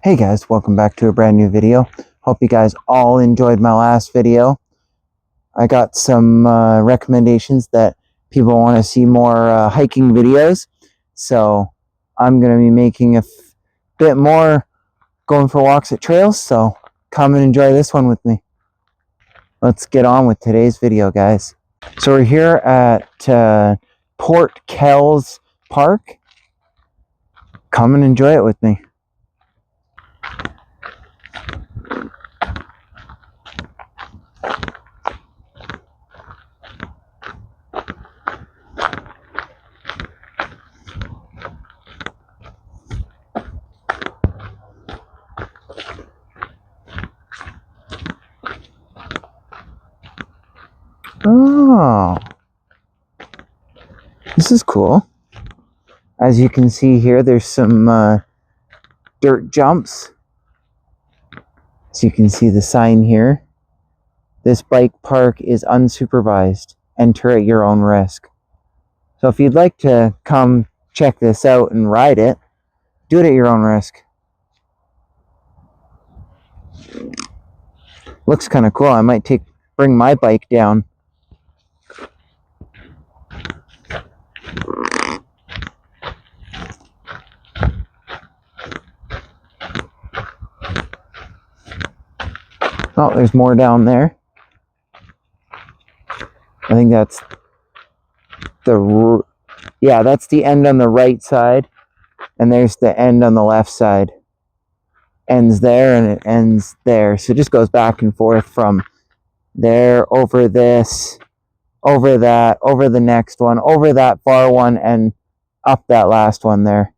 Hey guys, welcome back to a brand new video. Hope you guys all enjoyed my last video. I got some recommendations that people want to see more hiking videos, so I'm going to be making a bit more going for walks at trails, so come and enjoy this one with me. Let's get on with today's video, guys. So we're here at Port Kells Park. Come and enjoy it with me. Oh, this is cool. As you can see here, there's some dirt jumps. So you can see the sign here. This bike park is unsupervised. Enter at your own risk. So if you'd like to come check this out and ride it, do it at your own risk. Looks kind of cool. I might bring my bike down. Oh, there's more down there. I think that's that's the end on the right side, and there's the end on the left side. Ends there and it ends there, so it just goes back and forth from there over this, over that, over the next one, over that far one, and up that last one there.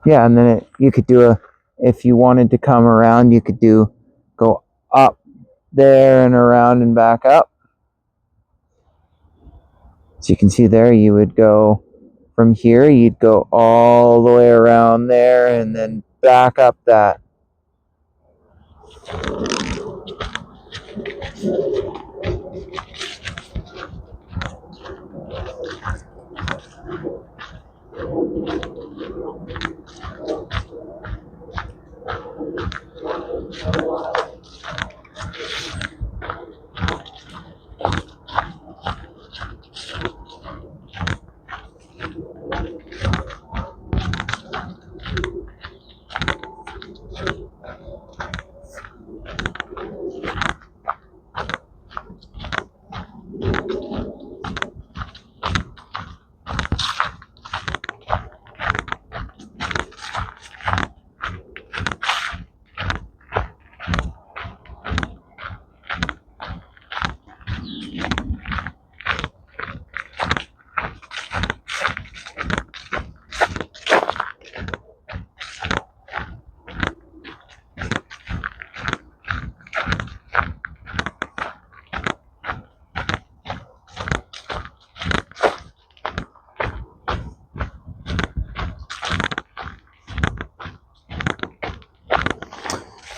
Yeah, and then you could do if you wanted to come around, you could go up there and around and back up. So you can see there, you would go from here, you'd go all the way around there and then back up that.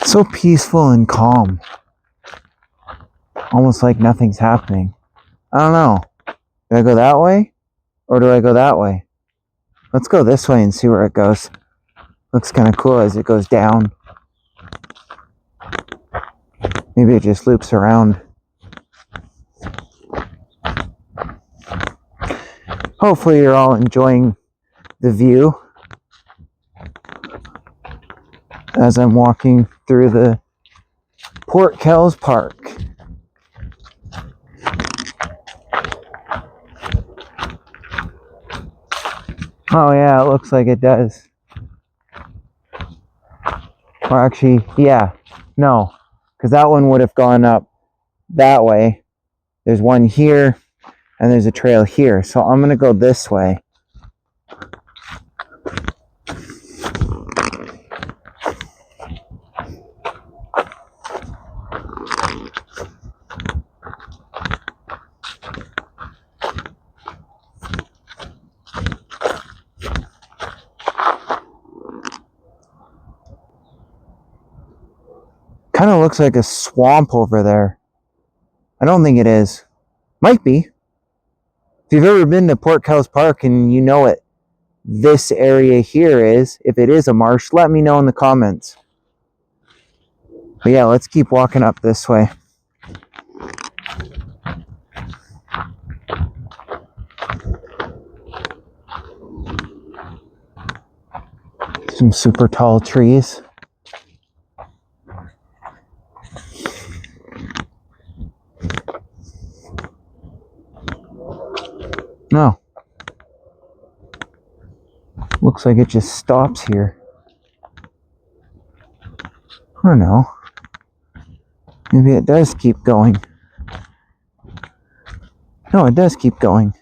So peaceful and calm. Almost like nothing's happening. I don't know. Do I go that way? Or do I go that way? Let's go this way and see where it goes. Looks kind of cool as it goes down. Maybe it just loops around. Hopefully you're all enjoying the view as I'm walking through the Port Kells Park. Oh yeah, it looks like it does. Or actually, yeah, no, because that one would have gone up that way. There's one here, and there's a trail here. So I'm going to go this way. Kind of looks like a swamp over there. I don't think it is. Might be. If you've ever been to Port Kells Park and you know what this area here is, if it is a marsh, let me know in the comments. But yeah, let's keep walking up this way. Some super tall trees. No. Looks like it just stops here. I don't know. Maybe it does keep going. No, it does keep going.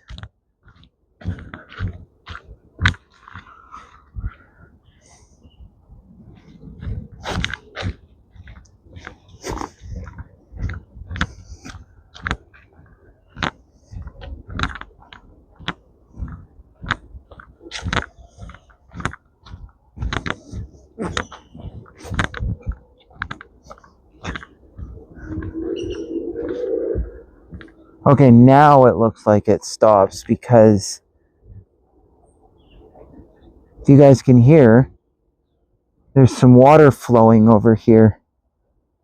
Okay, now it looks like it stops because if you guys can hear, there's some water flowing over here.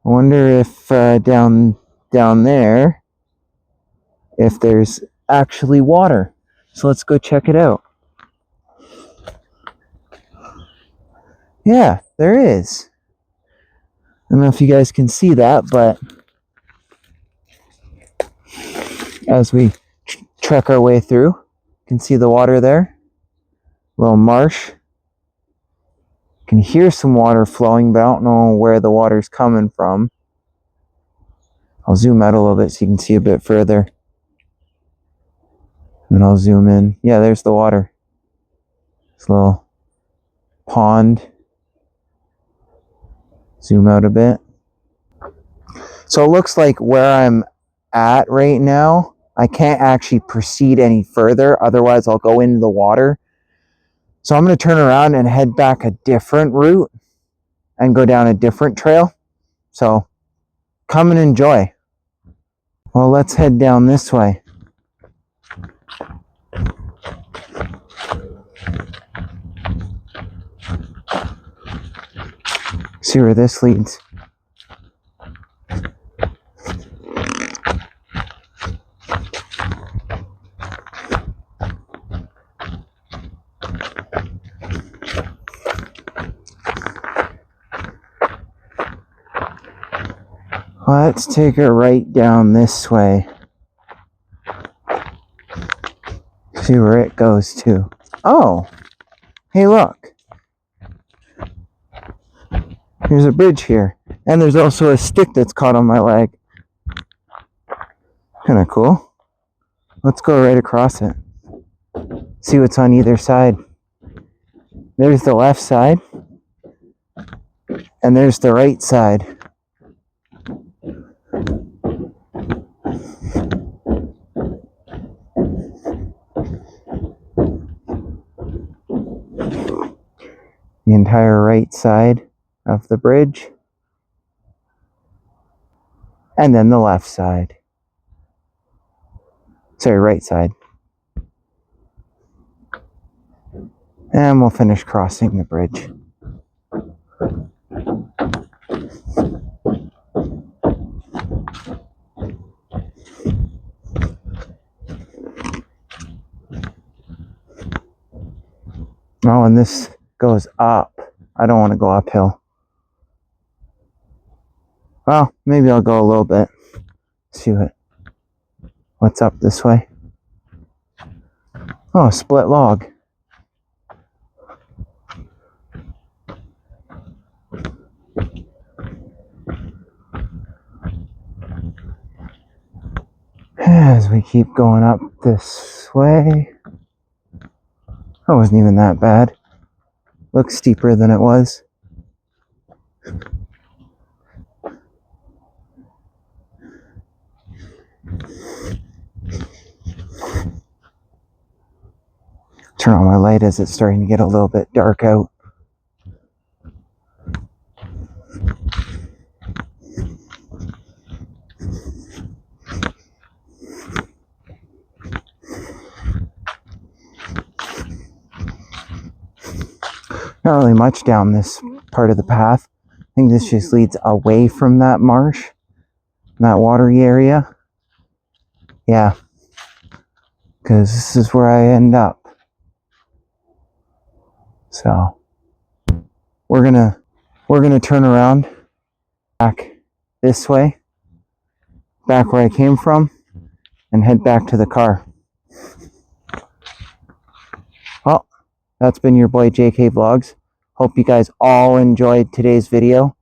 I wonder if down there, if there's actually water. So let's go check it out. Yeah, there is. I don't know if you guys can see that, but as we trek our way through, you can see the water there. Little marsh. You can hear some water flowing, but I don't know where the water's coming from. I'll zoom out a little bit so you can see a bit further. And then I'll zoom in. Yeah, there's the water. This little pond. Zoom out a bit. So it looks like where I'm at right now, I can't actually proceed any further. Otherwise, I'll go into the water. So I'm going to turn around and head back a different route and go down a different trail. So come and enjoy. Well, let's head down this way. See where this leads. Let's take a right down this way. See where it goes to. Oh, hey look. There's a bridge here. And there's also a stick that's caught on my leg. Kinda cool. Let's go right across it. See what's on either side. There's the left side. And there's the right side. The entire right side of the bridge. And then the left side. Sorry, right side. And we'll finish crossing the bridge. Oh, and this goes up. I don't want to go uphill. Well, maybe I'll go a little bit. See what's up this way. Oh, split log. As we keep going up this way. That wasn't even that bad. Looks steeper than it was. Turn on my light as it's starting to get a little bit dark out. Not really much down this part of the path. I think this just leads away from that marsh, that watery area. Yeah, because this is where I end up. So we're gonna turn around back this way, back where I came from, and head back to the car. Well, that's been your boy JK Vlogs. Hope you guys all enjoyed today's video.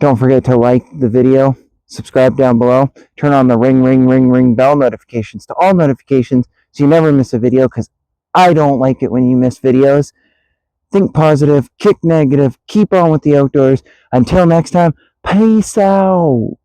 Don't forget to like the video, subscribe down below, turn on the ring bell notifications to all notifications so you never miss a video, because I don't like it when you miss videos. Think positive, kick negative, keep on with the outdoors. Until next time, peace out.